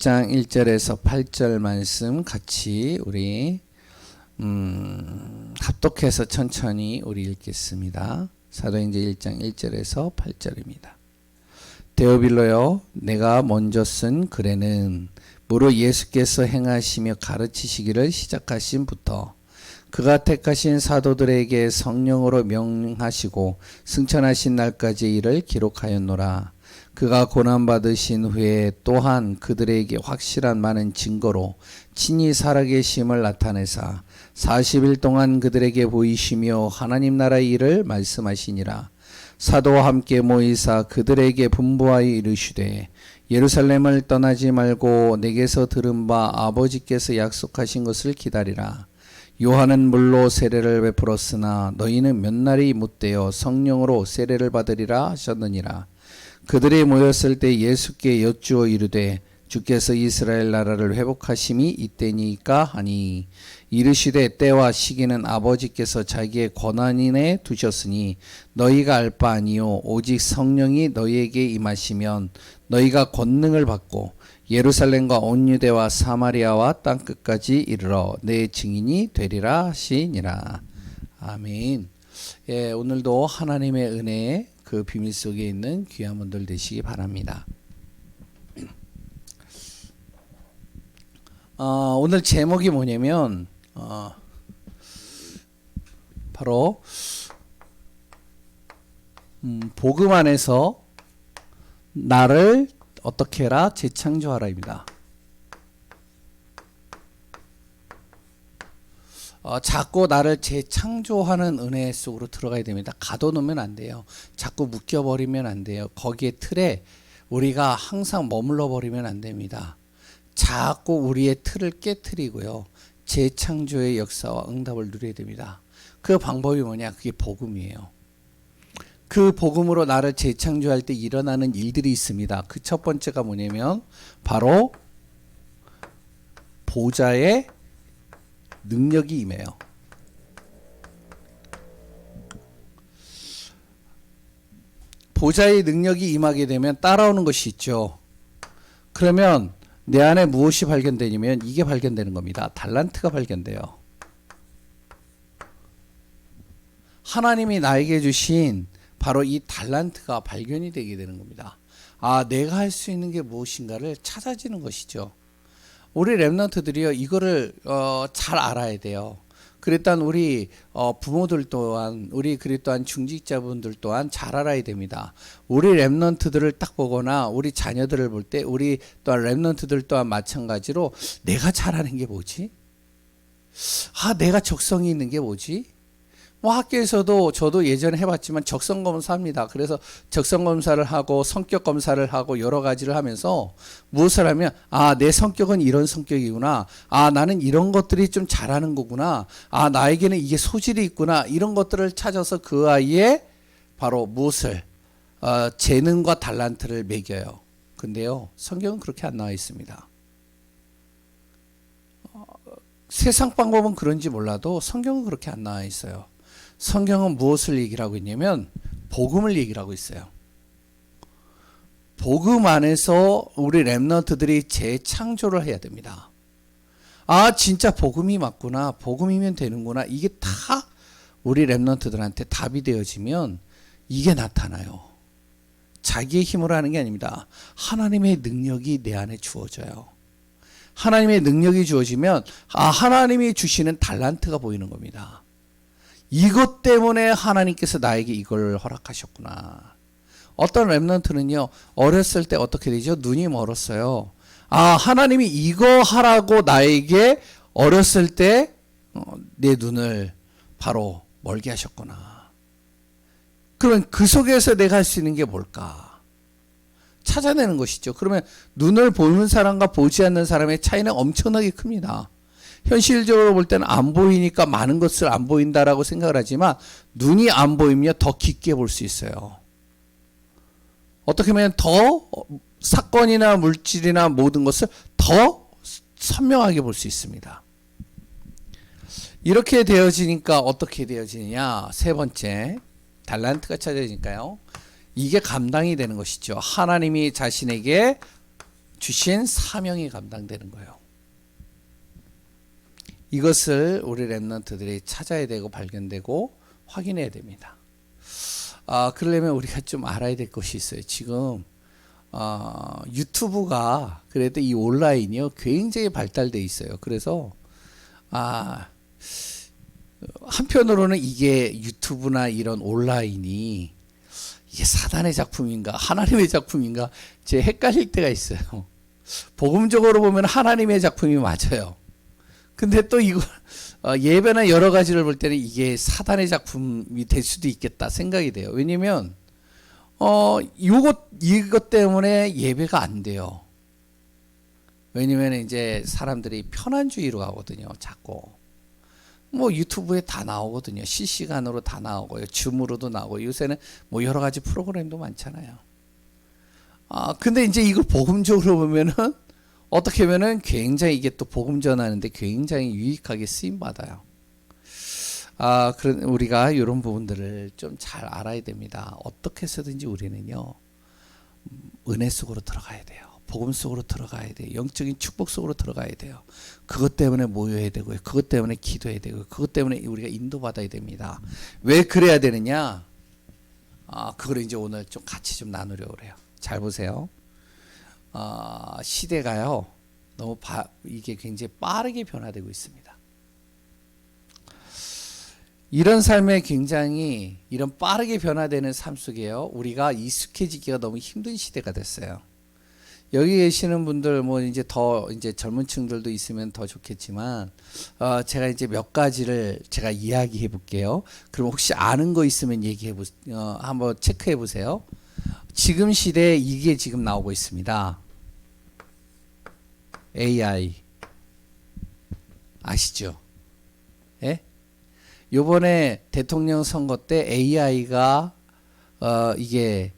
장 1절에서 8절 말씀 같이 우리 합독해서 천천히 우리 읽겠습니다. 사도행전 1장 1절에서 8절입니다. 데오빌로여, 내가 먼저 쓴 글에는 무릇 예수께서 행하시며 가르치시기를 시작하신부터 그가 택하신 사도들에게 성령으로 명하시고 승천하신 날까지 이를 기록하였노라. 그가 고난받으신 후에 또한 그들에게 확실한 많은 증거로 친히 살아계심을 나타내사 40일 동안 그들에게 보이시며 하나님 나라의 일을 말씀하시니라. 사도와 함께 모이사 그들에게 분부하여 이르시되 예루살렘을 떠나지 말고 내게서 들은 바 아버지께서 약속하신 것을 기다리라. 요한은 물로 세례를 베풀었으나 너희는 몇 날이 못되어 성령으로 세례를 받으리라 하셨느니라. 그들이 모였을 때 예수께 여쭈어 이르되 주께서 이스라엘 나라를 회복하심이 이때니까 하니 이르시되 때와 시기는 아버지께서 자기의 권한인에 두셨으니 너희가 알 바 아니요 오직 성령이 너희에게 임하시면 너희가 권능을 받고 예루살렘과 온 유대와 사마리아와 땅끝까지 이르러 내 증인이 되리라 하시니라. 아멘. 예, 오늘도 하나님의 은혜의 그 비밀 속에 있는 귀한 분들 되시기 바랍니다. 오늘 제목이 뭐냐면 바로 복음 안에서 나를 어떻게 해라? 재창조하라입니다. 자꾸 나를 재창조하는 은혜 속으로 들어가야 됩니다. 가둬놓으면 안 돼요. 자꾸 묶여버리면 안 돼요. 거기에 틀에 우리가 항상 머물러 버리면 안 됩니다. 자꾸 우리의 틀을 깨트리고요. 재창조의 역사와 응답을 누려야 됩니다. 그 방법이 뭐냐? 그게 복음이에요. 그 복음으로 나를 재창조할 때 일어나는 일들이 있습니다. 그 첫 번째가 뭐냐면 바로 보좌의 능력이 임해요. 보좌의 능력이 임하게 되면 따라오는 것이 있죠. 그러면 내 안에 무엇이 발견되냐면 이게 발견되는 겁니다. 달란트가 발견돼요. 하나님이 나에게 주신 바로 이 달란트가 발견이 되게 되는 겁니다. 내가 할 수 있는 게 무엇인가를 찾아지는 것이죠. 우리 렘넌트들이요, 이거를 잘 알아야 돼요. 그랬던 우리 부모들 또한, 우리 또한 중직자분들 또한 잘 알아야 됩니다. 우리 렘넌트들을 딱 보거나 우리 자녀들을 볼 때 우리 또한 렘넌트들 또한 마찬가지로 내가 잘하는 게 뭐지? 내가 적성이 있는 게 뭐지? 학교에서도 저도 예전에 해봤지만 적성검사합니다. 그래서 적성검사를 하고 성격검사를 하고 여러 가지를 하면서 무엇을 하면 내 성격은 이런 성격이구나. 나는 이런 것들이 좀 잘하는 거구나. 나에게는 이게 소질이 있구나. 이런 것들을 찾아서 그 아이의 바로 무엇을 재능과 달란트를 매겨요. 근데요, 성경은 그렇게 안 나와 있습니다. 세상 방법은 그런지 몰라도 성경은 그렇게 안 나와 있어요. 성경은 무엇을 얘기를 하고 있냐면 복음을 얘기를 하고 있어요. 복음 안에서 우리 렘넌트들이 재창조를 해야 됩니다. 진짜 복음이 맞구나. 복음이면 되는구나. 이게 다 우리 렘넌트들한테 답이 되어지면 이게 나타나요. 자기의 힘으로 하는 게 아닙니다. 하나님의 능력이 내 안에 주어져요. 하나님의 능력이 주어지면 하나님이 주시는 달란트가 보이는 겁니다. 이것 때문에 하나님께서 나에게 이걸 허락하셨구나. 어떤 렘넌트는요, 어렸을 때 어떻게 되죠? 눈이 멀었어요. 하나님이 이거 하라고 나에게 어렸을 때 내 눈을 바로 멀게 하셨구나. 그러면 그 속에서 내가 할 수 있는 게 뭘까? 찾아내는 것이죠. 그러면 눈을 보는 사람과 보지 않는 사람의 차이는 엄청나게 큽니다. 현실적으로 볼 때는 안 보이니까 많은 것을 안 보인다라고 생각을 하지만 눈이 안 보이면 더 깊게 볼 수 있어요. 어떻게 보면 더 사건이나 물질이나 모든 것을 더 선명하게 볼 수 있습니다. 이렇게 되어지니까 어떻게 되어지느냐? 세 번째, 달란트가 찾아지니까요. 이게 감당이 되는 것이죠. 하나님이 자신에게 주신 사명이 감당되는 거예요. 이것을 우리 렘넌트들이 찾아야 되고 발견되고 확인해야 됩니다. 그러려면 우리가 좀 알아야 될 것이 있어요. 지금 유튜브가 그래도 이 온라인이요 굉장히 발달돼 있어요. 그래서 한편으로는 이게 유튜브나 이런 온라인이 이게 사단의 작품인가 하나님의 작품인가 제 헷갈릴 때가 있어요. 복음적으로 보면 하나님의 작품이 맞아요. 근데 또 이거 예배나 여러 가지를 볼 때는 이게 사단의 작품이 될 수도 있겠다 생각이 돼요. 왜냐면 이것 때문에 예배가 안 돼요. 왜냐면 이제 사람들이 편안주의로 가거든요. 자꾸 뭐 유튜브에 다 나오거든요. 실시간으로 다 나오고요. 줌으로도 나오고 요새는 뭐 여러 가지 프로그램도 많잖아요. 근데 이제 이걸 복음적으로 보면은 어떻게 보면은 굉장히 이게 또 복음 전하는데 굉장히 유익하게 쓰임 받아요. 그런 우리가 이런 부분들을 좀 잘 알아야 됩니다. 어떻게 해서든지 우리는요 은혜 속으로 들어가야 돼요. 복음 속으로 들어가야 돼요. 영적인 축복 속으로 들어가야 돼요. 그것 때문에 모여야 되고요. 그것 때문에 기도해야 되고 그것 때문에 우리가 인도받아야 됩니다. 왜 그래야 되느냐? 그걸 이제 오늘 좀 같이 좀 나누려고 그래요. 잘 보세요. 시대가요 너무 이게 굉장히 빠르게 변화되고 있습니다. 이런 삶에 굉장히 이런 빠르게 변화되는 삶 속에요 우리가 익숙해지기가 너무 힘든 시대가 됐어요. 여기 계시는 분들 뭐 이제 더 이제 젊은 층들도 있으면 더 좋겠지만 제가 이제 몇 가지를 제가 이야기해 볼게요. 그럼 혹시 아는 거 있으면 얘기해 한번 체크해 보세요. 지금 시대에 이게 지금 나오고 있습니다. AI 아시죠? 예? 요번에 대통령 선거 때 AI가 이게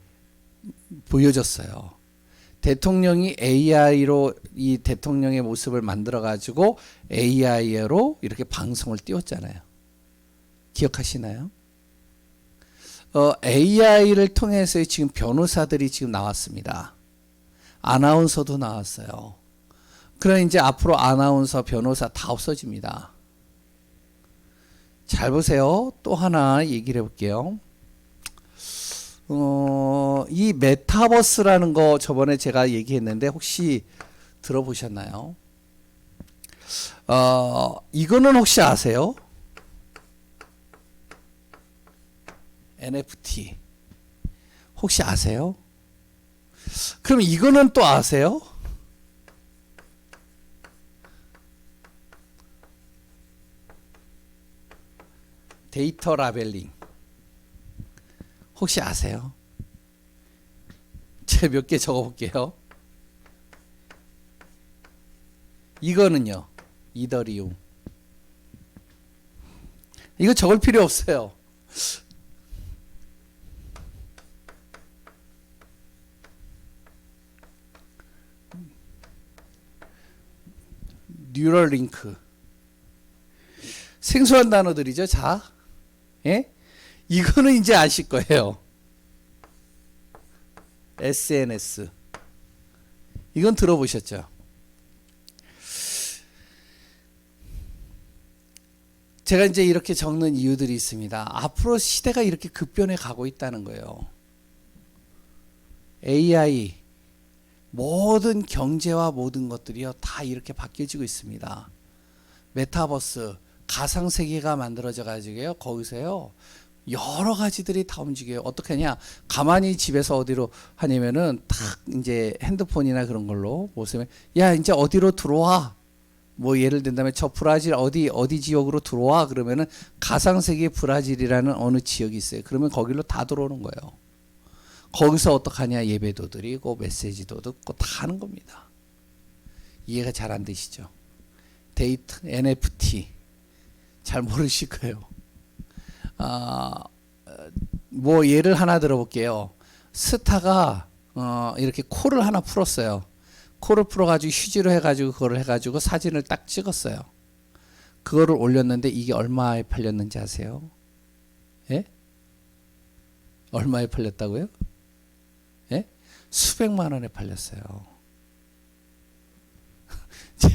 보여졌어요. 대통령이 AI로 이 대통령의 모습을 만들어 가지고 AI로 이렇게 방송을 띄웠잖아요. 기억하시나요? AI를 통해서 지금 변호사들이 지금 나왔습니다. 아나운서도 나왔어요. 그럼 이제 앞으로 아나운서, 변호사 다 없어집니다. 잘 보세요. 또 하나 얘기를 해볼게요. 이 메타버스라는 거 저번에 제가 얘기했는데 혹시 들어보셨나요? 이거는 혹시 아세요? NFT 혹시 아세요? 그럼 이거는 또 아세요? 데이터 라벨링 혹시 아세요? 제가 몇 개 적어볼게요. 이거는요 이더리움. 이거 적을 필요 없어요. 뉴럴링크. 생소한 단어들이죠. 자, 예? 이거는 이제 아실 거예요. SNS. 이건 들어보셨죠? 제가 이제 이렇게 적는 이유들이 있습니다. 앞으로 시대가 이렇게 급변해 가고 있다는 거예요. AI, 모든 경제와 모든 것들이요 다 이렇게 바뀌어지고 있습니다. 메타버스, 가상세계가 만들어져 가지고요 거기서요 여러 가지들이 다 움직여요. 어떻게 하냐? 가만히 집에서 어디로 하냐면은 딱 이제 핸드폰이나 그런 걸로 보시면 야 이제 어디로 들어와. 뭐 예를 든다면 저 브라질 어디 지역으로 들어와 그러면은 가상세계 브라질이라는 어느 지역이 있어요. 그러면 거기로 다 들어오는 거예요. 거기서 어떡하냐? 예배도 드리고 메시지도 듣고 다 하는 겁니다. 이해가 잘 안 되시죠? 데이터 NFT 잘 모르실 거예요. 뭐 예를 하나 들어볼게요. 스타가 이렇게 코를 하나 풀었어요. 코를 풀어가지고 휴지로 해가지고 그거를 해가지고 사진을 딱 찍었어요. 그거를 올렸는데 이게 얼마에 팔렸는지 아세요? 예? 얼마에 팔렸다고요? 예? 수백만 원에 팔렸어요.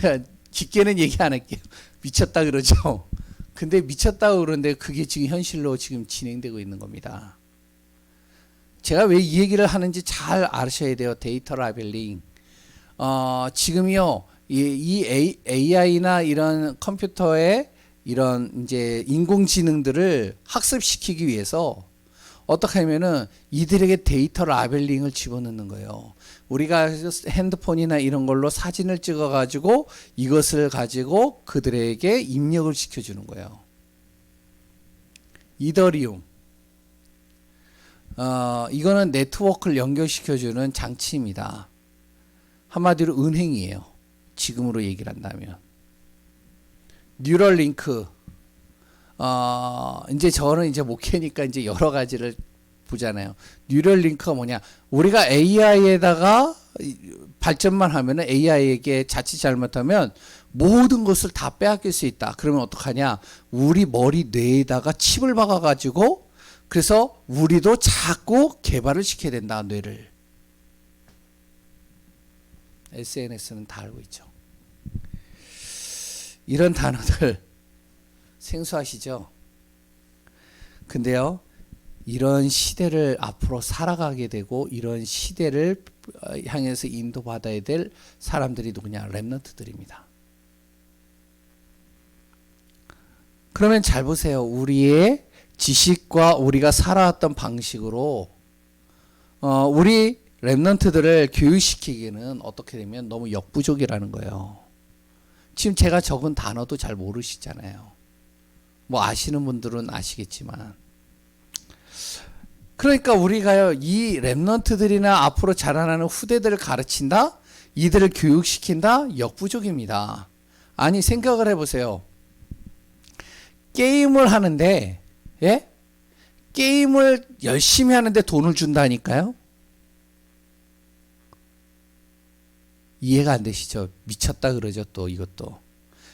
제가 깊게는 얘기 안 할게요. 미쳤다 그러죠. 근데 미쳤다고 그러는데 그게 지금 현실로 지금 진행되고 있는 겁니다. 제가 왜 이 얘기를 하는지 잘 아셔야 돼요. 데이터 라벨링. 지금요, 이 AI나 이런 컴퓨터의 이런 이제 인공지능들을 학습시키기 위해서 어떻게 하면은 이들에게 데이터 라벨링을 집어넣는 거예요. 우리가 핸드폰이나 이런 걸로 사진을 찍어 가지고 이것을 가지고 그들에게 입력을 시켜주는 거예요. 이더리움. 이거는 네트워크를 연결시켜주는 장치입니다. 한마디로 은행이에요. 지금으로 얘기를 한다면. 뉴럴링크. 이제 저는 이제 목회니까 이제 여러 가지를 보잖아요. 뉴럴링크가 뭐냐? 우리가 AI에다가 발전만 하면은 AI에게 자칫 잘못하면 모든 것을 다 빼앗길 수 있다. 그러면 어떡하냐? 우리 머리 뇌에다가 칩을 박아가지고 그래서 우리도 자꾸 개발을 시켜야 된다. 뇌를. SNS는 다 알고 있죠. 이런 단어들 생소하시죠? 근데요, 이런 시대를 앞으로 살아가게 되고 이런 시대를 향해서 인도받아야 될 사람들이 누구냐? 렘넌트들입니다. 그러면 잘 보세요. 우리의 지식과 우리가 살아왔던 방식으로 우리 렘넌트들을 교육시키기는 어떻게 되면 너무 역부족이라는 거예요. 지금 제가 적은 단어도 잘 모르시잖아요. 뭐 아시는 분들은 아시겠지만. 그러니까 우리가요, 이 렘넌트들이나 앞으로 자라나는 후대들을 가르친다? 이들을 교육시킨다? 역부족입니다. 아니, 생각을 해보세요. 게임을 하는데, 예? 게임을 열심히 하는데 돈을 준다니까요? 이해가 안 되시죠? 미쳤다 그러죠, 또 이것도.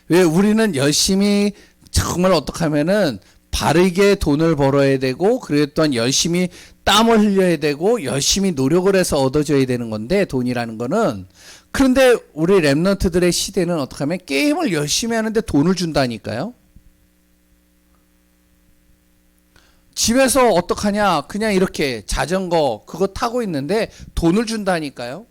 왜 우리는 열심히 정말 어떻게 하면은 바르게 돈을 벌어야 되고, 그리고 또한 열심히 땀을 흘려야 되고, 열심히 노력을 해서 얻어져야 되는 건데, 돈이라는 거는. 그런데 우리 렘넌트들의 시대는 어떻게 하면 게임을 열심히 하는데 돈을 준다니까요? 집에서 어떡하냐? 그냥 이렇게 자전거 그거 타고 있는데 돈을 준다니까요?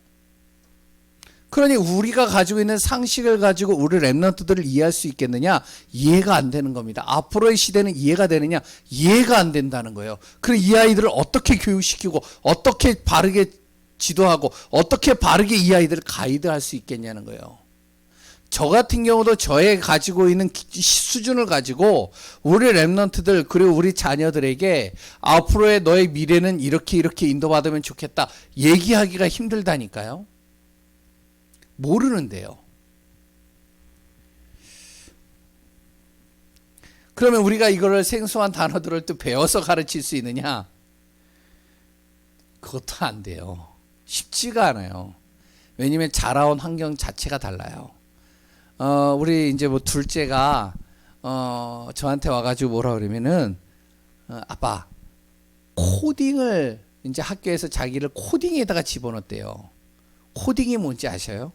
그러니 우리가 가지고 있는 상식을 가지고 우리 렘넌트들을 이해할 수 있겠느냐? 이해가 안 되는 겁니다. 앞으로의 시대는 이해가 되느냐? 이해가 안 된다는 거예요. 그럼 이 아이들을 어떻게 교육시키고 어떻게 바르게 지도하고 어떻게 바르게 이 아이들을 가이드할 수 있겠냐는 거예요. 저 같은 경우도 저의 가지고 있는 수준을 가지고 우리 렘넌트들 그리고 우리 자녀들에게 앞으로의 너의 미래는 이렇게 인도받으면 좋겠다 얘기하기가 힘들다니까요. 모르는데요. 그러면 우리가 이거를 생소한 단어들을 또 배워서 가르칠 수 있느냐? 그것도 안 돼요. 쉽지가 않아요. 왜냐면 자라온 환경 자체가 달라요. 우리 이제 뭐 둘째가 저한테 와가지고 뭐라 그러면은 아빠 코딩을 이제 학교에서 자기를 코딩에다가 집어넣었대요. 코딩이 뭔지 아셔요?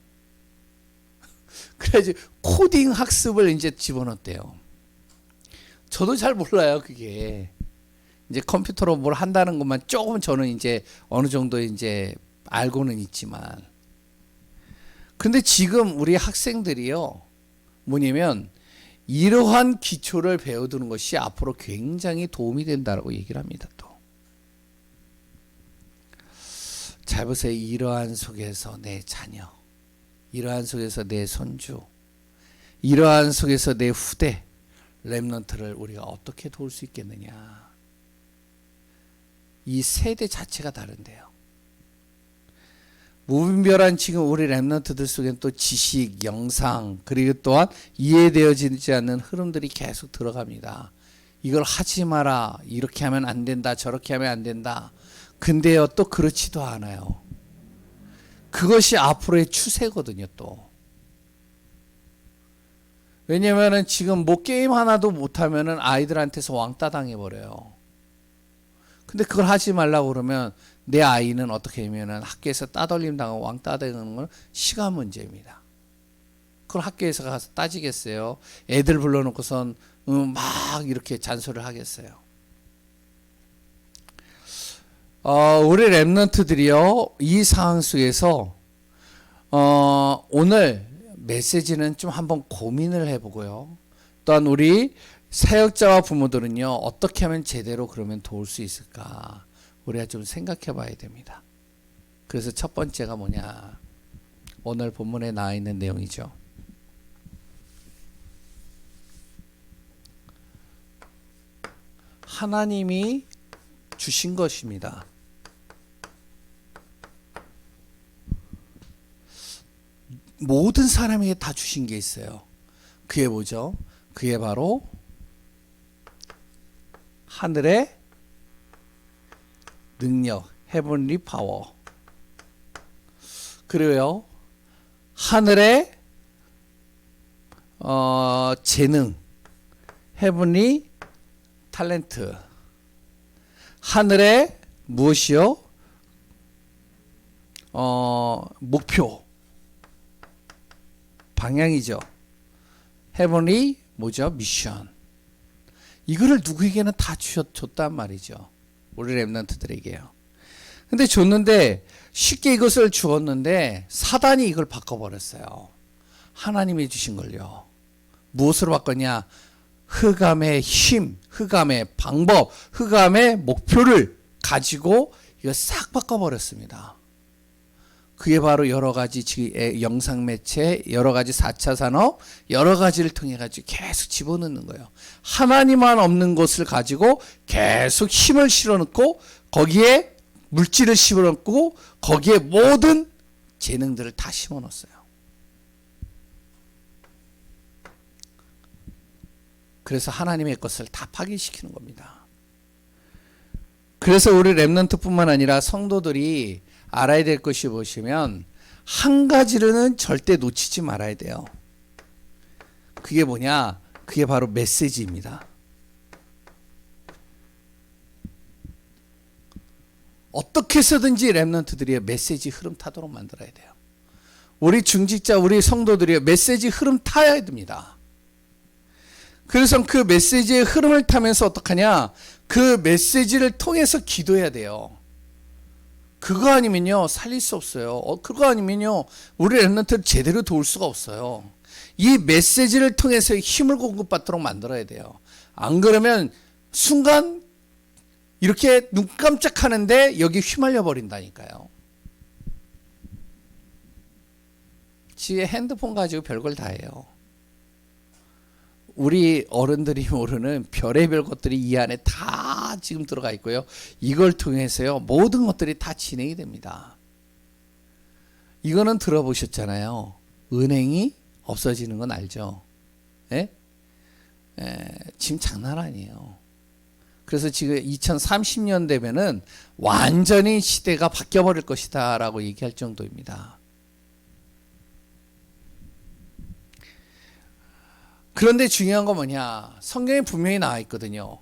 그래가지고 코딩 학습을 이제 집어넣었대요. 저도 잘 몰라요, 그게. 이제 컴퓨터로 뭘 한다는 것만 조금 저는 이제 어느 정도 이제 알고는 있지만. 근데 지금 우리 학생들이요, 뭐냐면, 이러한 기초를 배워두는 것이 앞으로 굉장히 도움이 된다고 얘기를 합니다, 또. 잘 보세요. 이러한 속에서 내 자녀, 이러한 속에서 내 손주, 이러한 속에서 내 후대, 렘넌트를 우리가 어떻게 도울 수 있겠느냐. 이 세대 자체가 다른데요. 무분별한 지금 우리 렘넌트들 속엔 또 지식, 영상, 그리고 또한 이해되어지지 않는 흐름들이 계속 들어갑니다. 이걸 하지 마라, 이렇게 하면 안 된다, 저렇게 하면 안 된다. 근데요, 또 그렇지도 않아요. 그것이 앞으로의 추세거든요, 또. 왜냐면은 지금 뭐 게임 하나도 못하면은 아이들한테서 왕따 당해버려요. 근데 그걸 하지 말라고 그러면 내 아이는 어떻게 하면은 학교에서 따돌림 당하고 왕따 당하는 건 시간 문제입니다. 그걸 학교에서 가서 따지겠어요? 애들 불러놓고선 막 이렇게 잔소리를 하겠어요? 우리 랩런트들이요, 이 상황 속에서 오늘 메시지는 좀 한번 고민을 해보고요. 또한 우리 사역자와 부모들은요, 어떻게 하면 제대로 그러면 도울 수 있을까? 우리가 좀 생각해 봐야 됩니다. 그래서 첫 번째가 뭐냐? 오늘 본문에 나와 있는 내용이죠. 하나님이 주신 것입니다. 모든 사람에게 다 주신 게 있어요. 그게 뭐죠? 그게 바로 하늘의 능력, heavenly power. 그리고요, 하늘의 재능, heavenly talent. 하늘의 무엇이요? 목표, 방향이죠. heavenly 뭐죠? 미션. 이거를 누구에게는 다 줬단 말이죠. 우리 랩런트들에게요. 근데 줬는데 쉽게 이것을 주었는데 사단이 이걸 바꿔버렸어요. 하나님이 주신 걸요. 무엇으로 바꿨냐? 흑암의 힘, 흑암의 방법, 흑암의 목표를 가지고 이거 싹 바꿔버렸습니다. 그게 바로 여러 가지 영상 매체, 여러 가지 4차 산업, 여러 가지를 통해 가지고 계속 집어넣는 거예요. 하나님만 없는 것을 가지고 계속 힘을 실어넣고 거기에 물질을 심어넣고 거기에 모든 재능들을 다 심어넣었어요. 그래서 하나님의 것을 다 파괴시키는 겁니다. 그래서 우리 랩런트뿐만 아니라 성도들이 알아야 될 것이 무엇이면 한 가지로는 절대 놓치지 말아야 돼요. 그게 뭐냐? 그게 바로 메시지입니다. 어떻게 해서든지 랩런트들이 메시지 흐름 타도록 만들어야 돼요. 우리 중직자, 우리 성도들이 메시지 흐름 타야 됩니다. 그래서 그 메시지의 흐름을 타면서 어떡하냐? 그 메시지를 통해서 기도해야 돼요. 그거 아니면요 살릴 수 없어요. 그거 아니면요 우리 랩런트를 제대로 도울 수가 없어요. 이 메시지를 통해서 힘을 공급받도록 만들어야 돼요. 안 그러면 순간 이렇게 눈 깜짝하는데 여기 휘말려 버린다니까요. 지금 핸드폰 가지고 별걸 다 해요. 우리 어른들이 모르는 별의별 것들이 이 안에 다 지금 들어가 있고요. 이걸 통해서요 모든 것들이 다 진행이 됩니다. 이거는 들어보셨잖아요. 은행이 없어지는 건 알죠? 예? 지금 장난 아니에요. 그래서 지금 2030년 되면은 완전히 시대가 바뀌어버릴 것이다 라고 얘기할 정도입니다. 그런데 중요한 건 뭐냐? 성경에 분명히 나와 있거든요.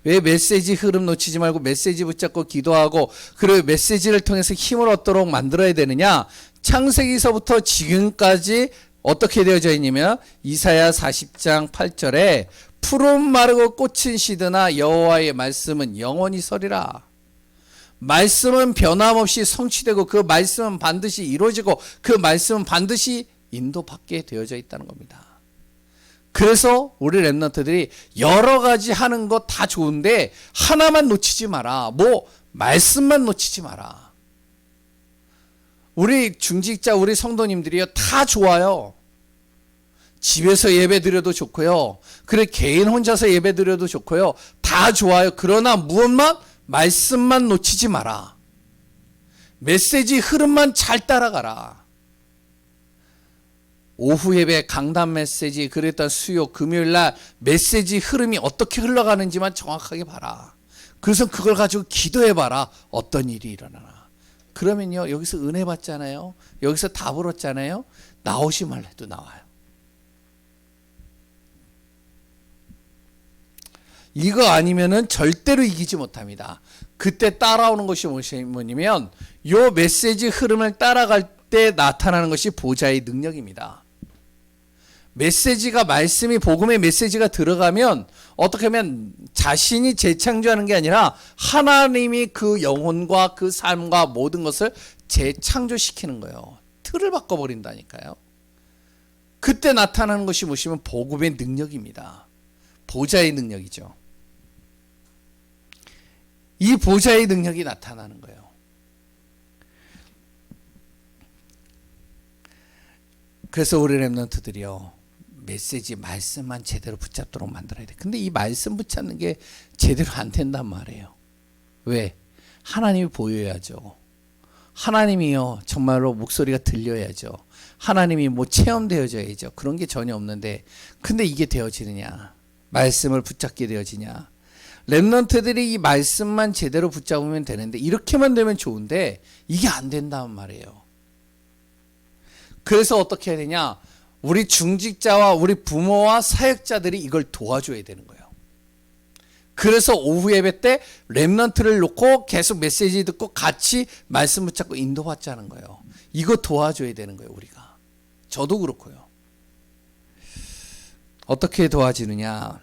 왜 메시지 흐름 놓치지 말고 메시지 붙잡고 기도하고 그리고 메시지를 통해서 힘을 얻도록 만들어야 되느냐? 창세기서부터 지금까지 어떻게 되어져 있냐면 이사야 40장 8절에 푸른 마르고 꽃은 시드나 여호와의 말씀은 영원히 서리라. 말씀은 변함없이 성취되고 그 말씀은 반드시 이루어지고 그 말씀은 반드시 인도받게 되어져 있다는 겁니다. 그래서 우리 랩런트들이 여러 가지 하는 거 다 좋은데 하나만 놓치지 마라. 말씀만 놓치지 마라. 우리 중직자, 우리 성도님들이요 다 좋아요. 집에서 예배 드려도 좋고요. 그래 개인 혼자서 예배 드려도 좋고요. 다 좋아요. 그러나 무엇만? 말씀만 놓치지 마라. 메시지 흐름만 잘 따라가라. 오후 예배 강단 메시지 그랬던 수요 금요일날 메시지 흐름이 어떻게 흘러가는지만 정확하게 봐라. 그래서 그걸 가지고 기도해봐라. 어떤 일이 일어나나. 그러면요 여기서 은혜 받잖아요. 여기서 답을 얻잖아요. 나오시면 해도 나와요. 이거 아니면은 절대로 이기지 못합니다. 그때 따라오는 것이 뭐냐면 요 메시지 흐름을 따라갈 그때 나타나는 것이 보좌의 능력입니다. 메시지가 말씀이 복음의 메시지가 들어가면 어떻게 하면 자신이 재창조하는 게 아니라 하나님이 그 영혼과 그 삶과 모든 것을 재창조시키는 거예요. 틀을 바꿔버린다니까요. 그때 나타나는 것이 무엇이면 복음의 능력입니다. 보좌의 능력이죠. 이 보좌의 능력이 나타나는 거예요. 그래서 우리 렘넌트들이요, 메시지 말씀만 제대로 붙잡도록 만들어야 돼. 근데 이 말씀 붙잡는 게 제대로 안 된단 말이에요. 왜? 하나님이 보여야죠. 하나님이요, 정말로 목소리가 들려야죠. 하나님이 뭐 체험되어져야죠. 그런 게 전혀 없는데, 근데 이게 되어지느냐? 말씀을 붙잡게 되어지냐? 렘넌트들이 이 말씀만 제대로 붙잡으면 되는데, 이렇게만 되면 좋은데 이게 안 된단 말이에요. 그래서 어떻게 해야 되냐? 우리 중직자와 우리 부모와 사역자들이 이걸 도와줘야 되는 거예요. 그래서 오후 예배 때 렘넌트를 놓고 계속 메시지 듣고 같이 말씀 붙잡고 인도받자는 거예요. 이거 도와줘야 되는 거예요, 우리가. 저도 그렇고요. 어떻게 도와지느냐?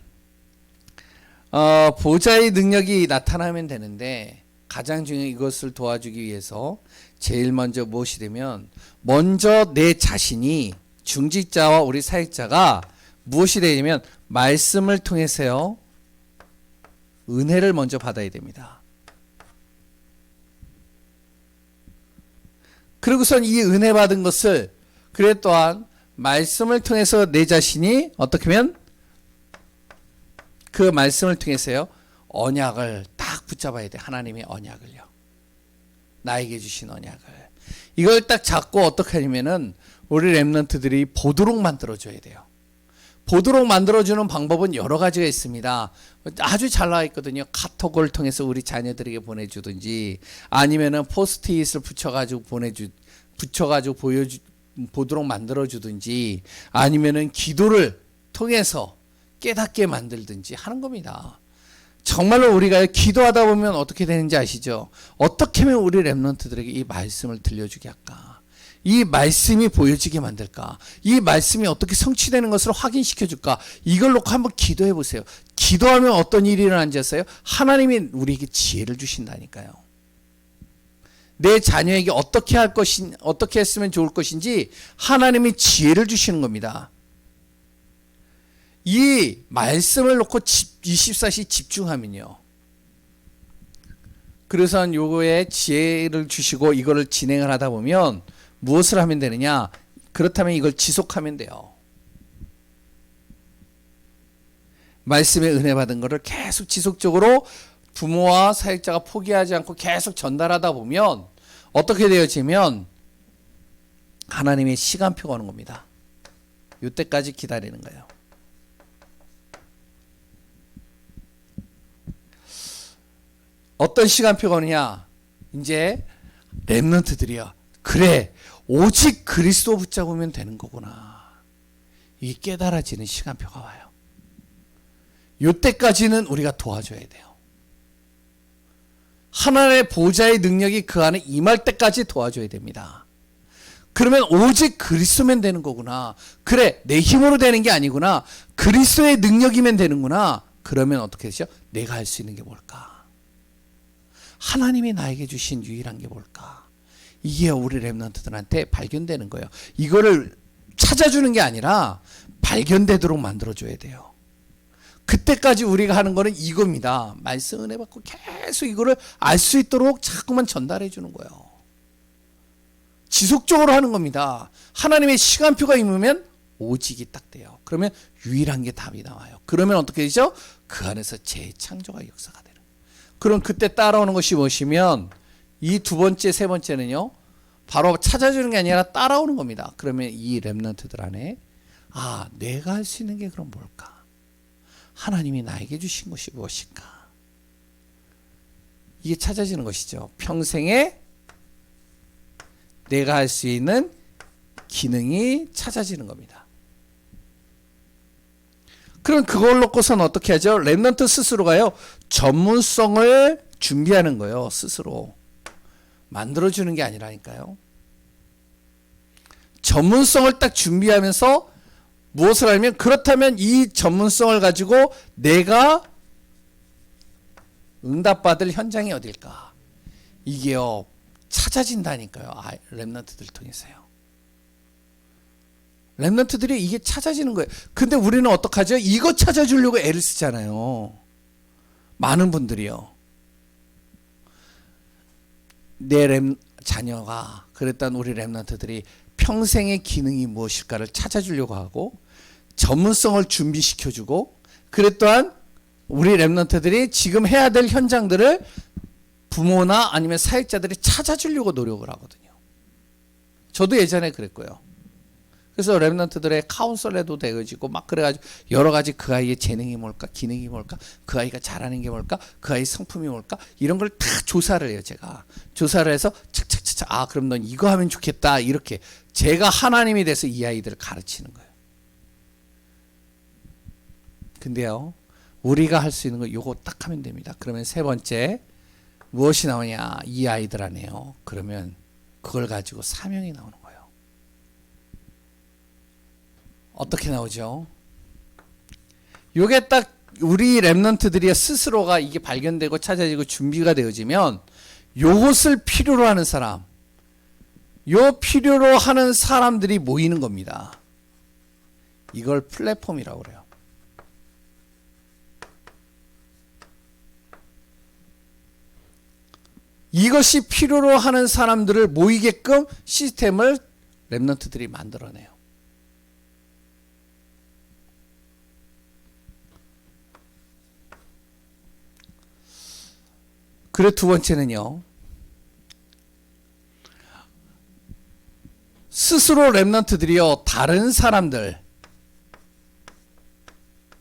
보좌의 능력이 나타나면 되는데, 가장 중요한 이것을 도와주기 위해서 제일 먼저 무엇이 되면, 먼저 내 자신이, 중직자와 우리 사역자가 무엇이 되냐면 말씀을 통해서요, 은혜를 먼저 받아야 됩니다. 그리고선 이 은혜 받은 것을, 그래 또한 말씀을 통해서 내 자신이 어떻게 하면 그 말씀을 통해서요, 언약을 딱 붙잡아야 돼. 하나님의 언약을요, 나에게 주신 언약을. 이걸 딱 잡고 어떻게 하냐면은 우리 렘넌트들이 보도록 만들어줘야 돼요. 보도록 만들어주는 방법은 여러 가지가 있습니다. 아주 잘 나와 있거든요. 카톡을 통해서 우리 자녀들에게 보내주든지, 아니면은 포스트잇을 붙여가지고 보도록 만들어주든지, 아니면은 기도를 통해서 깨닫게 만들든지 하는 겁니다. 정말로 우리가 기도하다 보면 어떻게 되는지 아시죠? 어떻게 하면 우리 렘넌트들에게 이 말씀을 들려주게 할까? 이 말씀이 보여지게 만들까? 이 말씀이 어떻게 성취되는 것을 확인시켜 줄까? 이걸 놓고 한번 기도해 보세요. 기도하면 어떤 일이 일어나는지 아세요? 하나님이 우리에게 지혜를 주신다니까요. 내 자녀에게 어떻게 했으면 좋을 것인지 하나님이 지혜를 주시는 겁니다. 이 말씀을 놓고 24시 집중하면요, 그래서 요거에 지혜를 주시고 이거를 진행을 하다 보면 무엇을 하면 되느냐? 그렇다면 이걸 지속하면 돼요. 말씀의 은혜 받은 거를 계속 지속적으로 부모와 사역자가 포기하지 않고 계속 전달하다 보면 어떻게 되어지면 하나님의 시간표가 오는 겁니다. 이때까지 기다리는 거예요. 어떤 시간표가 오느냐? 이제 렘넌트들이야, 그래, 오직 그리스도 붙잡으면 되는 거구나, 이게 깨달아지는 시간표가 와요. 이때까지는 우리가 도와줘야 돼요. 하나님의 보좌의 능력이 그 안에 임할 때까지 도와줘야 됩니다. 그러면 오직 그리스도면 되는 거구나, 그래, 내 힘으로 되는 게 아니구나, 그리스도의 능력이면 되는구나. 그러면 어떻게 되죠? 내가 할 수 있는 게 뭘까? 하나님이 나에게 주신 유일한 게 뭘까? 이게 우리 렘넌트들한테 발견되는 거예요. 이거를 찾아주는 게 아니라 발견되도록 만들어줘야 돼요. 그때까지 우리가 하는 거는 이겁니다. 말씀 은혜 받고 계속 이거를 알 수 있도록 자꾸만 전달해 주는 거예요. 지속적으로 하는 겁니다. 하나님의 시간표가 있으면 오직이 딱 돼요. 그러면 유일한 게 답이 나와요. 그러면 어떻게 되죠? 그 안에서 재창조가 역사가 돼요. 그럼 그때 따라오는 것이 무엇이면, 이 두 번째, 세 번째는요, 바로 찾아주는 게 아니라 따라오는 겁니다. 그러면 이 렘넌트들 안에, 아, 내가 할 수 있는 게 그럼 뭘까? 하나님이 나에게 주신 것이 무엇일까? 이게 찾아지는 것이죠. 평생에 내가 할 수 있는 기능이 찾아지는 겁니다. 그럼 그걸 놓고서는 어떻게 하죠? 렘넌트 스스로가요, 전문성을 준비하는 거예요. 스스로 만들어주는 게 아니라니까요. 전문성을 딱 준비하면서 무엇을 하면, 그렇다면 이 전문성을 가지고 내가 응답받을 현장이 어딜까? 이게요, 찾아진다니까요. 렘넌트들 통해서요. 렘넌트들이 이게 찾아지는 거예요. 근데 우리는 어떡하죠? 이거 찾아주려고 애를 쓰잖아요. 많은 분들이요. 내 자녀가 그랬던 우리 렘넌트들이 평생의 기능이 무엇일까를 찾아주려고 하고 전문성을 준비시켜주고, 그랬던 우리 렘넌트들이 지금 해야 될 현장들을 부모나 아니면 사역자들이 찾아주려고 노력을 하거든요. 저도 예전에 그랬고요. 그래서 렘넌트들의 카운슬러도 되어지고 막 그래가지고 여러 가지 그 아이의 재능이 뭘까, 기능이 뭘까, 그 아이가 잘하는 게 뭘까, 그 아이 성품이 뭘까, 이런 걸 다 조사를 해요. 제가 조사를 해서 착착착착, 그럼 넌 이거 하면 좋겠다, 이렇게 제가 하나님이 돼서 이 아이들을 가르치는 거예요. 근데요, 우리가 할 수 있는 거 요거 딱 하면 됩니다. 그러면 세 번째 무엇이 나오냐, 이 아이들 안에요. 그러면 그걸 가지고 사명이 나오는 거예요. 어떻게 나오죠? 요게 딱 우리 렘넌트들이 스스로가 이게 발견되고 찾아지고 준비가 되어지면 요것을 필요로 하는 사람, 요 필요로 하는 사람들이 모이는 겁니다. 이걸 플랫폼이라고 그래요. 이것이 필요로 하는 사람들을 모이게끔 시스템을 렘넌트들이 만들어내요. 그리고 두 번째는요, 스스로 렘넌트들이요, 다른 사람들,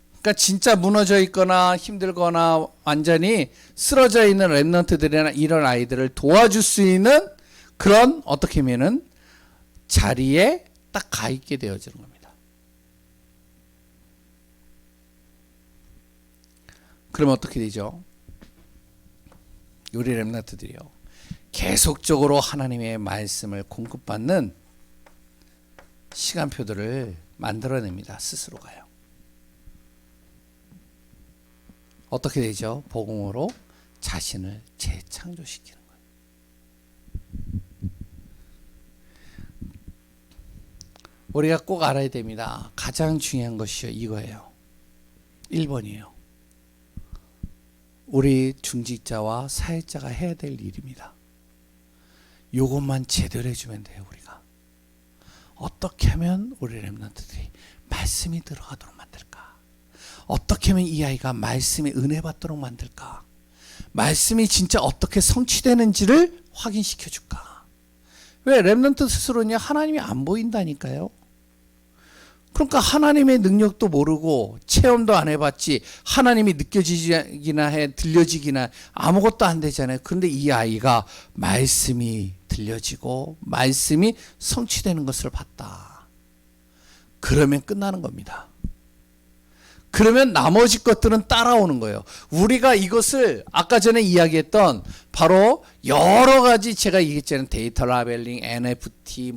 그러니까 진짜 무너져 있거나 힘들거나 완전히 쓰러져 있는 렘넌트들이나 이런 아이들을 도와줄 수 있는 그런, 어떻게 하면은 자리에 딱 가 있게 되어지는 겁니다. 그러면 어떻게 되죠? 우리 렘넌트들이요, 계속적으로 하나님의 말씀을 공급받는 시간표들을 만들어냅니다. 스스로가요. 어떻게 되죠? 복음으로 자신을 재창조시키는 거예요. 우리가 꼭 알아야 됩니다. 가장 중요한 것이 이거예요. 1번이에요. 우리 중직자와 사역자가 해야 될 일입니다. 요것만 제대로 해주면 돼요. 우리가 어떻게 하면 우리 렘넌트들이 말씀이 들어가도록 만들까? 어떻게 하면 이 아이가 말씀에 은혜 받도록 만들까? 말씀이 진짜 어떻게 성취되는지를 확인시켜 줄까? 왜? 렘넌트 스스로는 하나님이 안 보인다니까요. 그러니까 하나님의 능력도 모르고 체험도 안 해봤지, 하나님이 느껴지기나 해, 들려지기나 아무것도 안 되잖아요. 그런데 이 아이가 말씀이 들려지고 말씀이 성취되는 것을 봤다. 그러면 끝나는 겁니다. 그러면 나머지 것들은 따라오는 거예요. 우리가 이것을 아까 전에 이야기했던 바로 여러 가지, 제가 얘기했잖아요. 데이터 라벨링, NFT,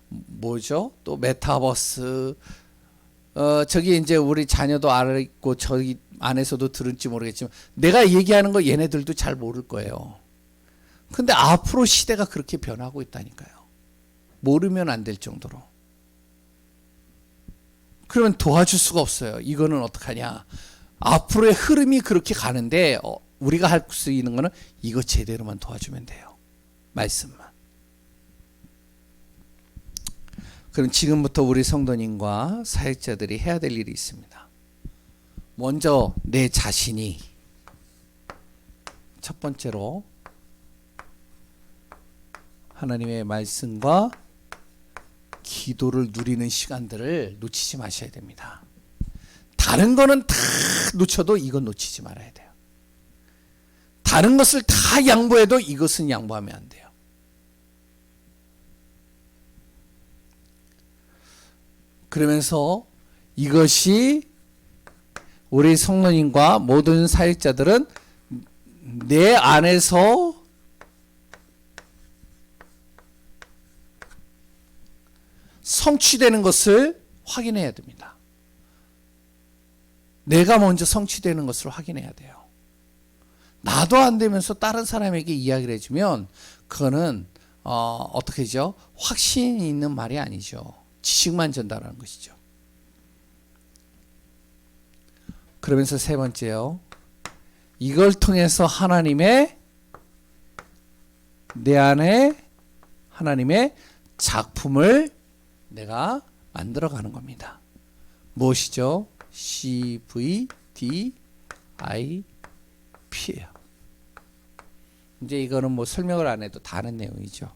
뭐죠? 또 메타버스, 저기 이제 우리 자녀도 알고 저기 안에서도 들을지 모르겠지만 내가 얘기하는 거 얘네들도 잘 모를 거예요. 근데 앞으로 시대가 그렇게 변하고 있다니까요. 모르면 안 될 정도로. 그러면 도와줄 수가 없어요. 이거는 어떡하냐. 앞으로의 흐름이 그렇게 가는데 우리가 할 수 있는 거는 이거 제대로만 도와주면 돼요. 말씀만. 그럼 지금부터 우리 성도님과 사역자들이 해야 될 일이 있습니다. 먼저 내 자신이 첫 번째로 하나님의 말씀과 기도를 누리는 시간들을 놓치지 마셔야 됩니다. 다른 거는 다 놓쳐도 이건 놓치지 말아야 돼요. 다른 것을 다 양보해도 이것은 양보하면 안 돼요. 그러면서 이것이 우리 성도님과 모든 사역자들은 내 안에서 성취되는 것을 확인해야 됩니다. 내가 먼저 성취되는 것을 확인해야 돼요. 나도 안 되면서 다른 사람에게 이야기를 해주면 그거는 어떻게 하죠? 확신이 있는 말이 아니죠. 지식만 전달하는 것이죠. 그러면서 세 번째요. 이걸 통해서 내 안에 하나님의 작품을 내가 만들어가는 겁니다. 무엇이죠? CVDIP예요. 이제 이거는 뭐 설명을 안 해도 다 아는 내용이죠.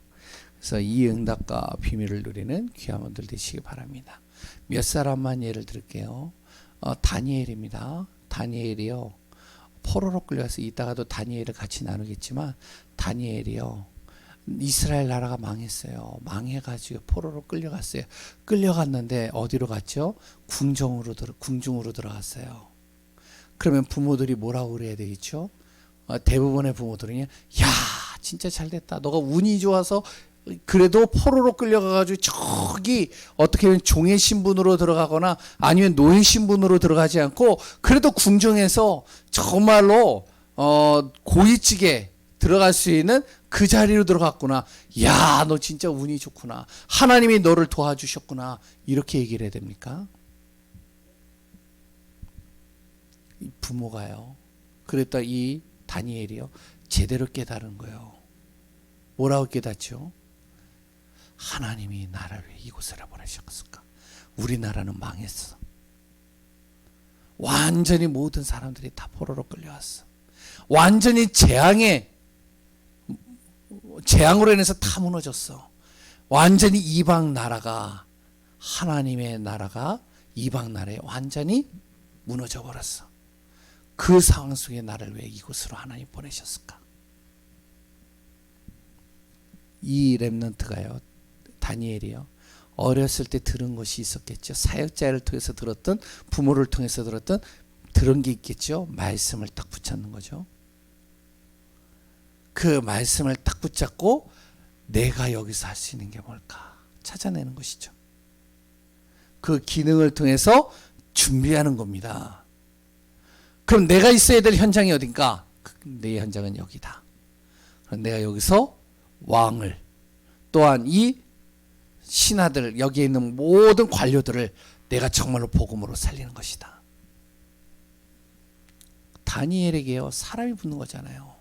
그래서 이 응답과 비밀을 누리는 귀한 분들 되시기 바랍니다. 몇 사람만 예를 들게요. 다니엘입니다. 다니엘이요. 포로로 끌려가서 이따가도 다니엘을 같이 나누겠지만 다니엘이요. 이스라엘 나라가 망했어요. 망해가지고 포로로 끌려갔어요. 끌려갔는데 어디로 갔죠? 궁중으로 들어갔어요. 그러면 부모들이 뭐라고 그래야 되겠죠? 대부분의 부모들은 야 진짜 잘됐다. 너가 운이 좋아서 그래도 포로로 끌려가가지고 저기 어떻게 보면 종의 신분으로 들어가거나 아니면 노예 신분으로 들어가지 않고 그래도 궁정에서 정말로 고위직에 들어갈 수 있는 그 자리로 들어갔구나. 야, 너 진짜 운이 좋구나. 하나님이 너를 도와주셨구나. 이렇게 얘기를 해야 됩니까? 부모가요. 그랬다 이 다니엘이요. 제대로 깨달은 거예요. 뭐라고 깨닫죠? 하나님이 나를 왜 이곳으로 보내셨을까? 우리나라는 망했어. 완전히 모든 사람들이 다 포로로 끌려왔어. 완전히 재앙으로 인해서 다 무너졌어. 완전히 이방 나라가 하나님의 나라가 이방 나라에 완전히 무너져 버렸어. 그 상황 속에 나를 왜 이곳으로 하나님 보내셨을까? 이 렘넌트가요. 다니엘이요. 어렸을 때 들은 것이 있었겠죠. 사역자를 통해서 들었던 부모를 통해서 들은 게 있겠죠. 말씀을 딱 붙잡는 거죠. 그 말씀을 딱 붙잡고 내가 여기서 할 수 있는 게 뭘까 찾아내는 것이죠. 그 기능을 통해서 준비하는 겁니다. 그럼 내가 있어야 될 현장이 어딘가? 내 현장은 여기다. 그럼 내가 여기서 왕을 또한 이 신하들 여기에 있는 모든 관료들을 내가 정말로 복음으로 살리는 것이다. 다니엘에게요 사람이 붙는 거잖아요.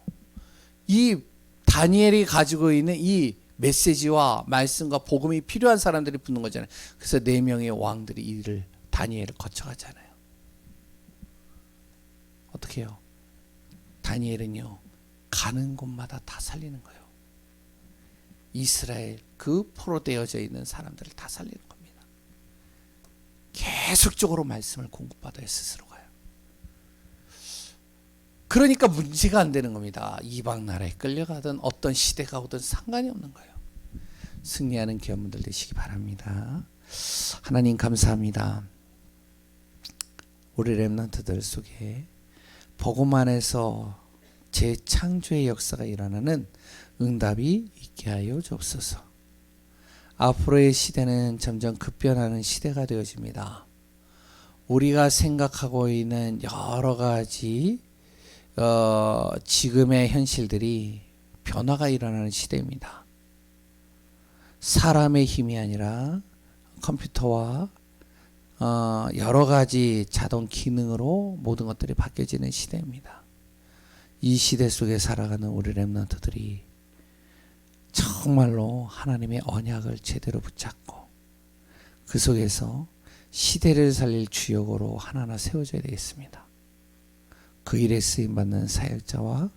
이 다니엘이 가지고 있는 이 메시지와 말씀과 복음이 필요한 사람들이 붙는 거잖아요. 그래서 4명의 왕들이 이를 다니엘을 거쳐가잖아요. 어떻게 해요? 다니엘은요 가는 곳마다 다 살리는 거예요. 이스라엘 그 포로되어져 있는 사람들을 다 살리는 겁니다. 계속적으로 말씀을 공급받아야 스스로 가요. 그러니까 문제가 안 되는 겁니다. 이방 나라에 끌려가든 어떤 시대가 오든 상관이 없는 거예요. 승리하는 기업분들 되시기 바랍니다. 하나님 감사합니다. 우리 렘넌트들 속에 복음 안에서 재창조의 역사가 일어나는 응답이 있게 하여 주옵소서. 앞으로의 시대는 점점 급변하는 시대가 되어집니다. 우리가 생각하고 있는 여러 가지 지금의 현실들이 변화가 일어나는 시대입니다. 사람의 힘이 아니라 컴퓨터와 여러 가지 자동 기능으로 모든 것들이 바뀌어지는 시대입니다. 이 시대 속에 살아가는 우리 렘넌트들이 정말로 하나님의 언약을 제대로 붙잡고 그 속에서 시대를 살릴 주역으로 하나하나 세워져야 되겠습니다. 그 일에 쓰임받는 사역자와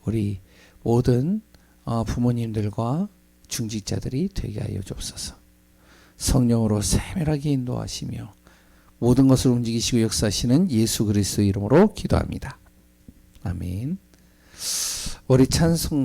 우리 모든 부모님들과 중직자들이 되게 하여 주옵소서. 성령으로 세밀하게 인도하시며 모든 것을 움직이시고 역사하시는 예수 그리스도 이름으로 기도합니다. 아멘. 우리 찬송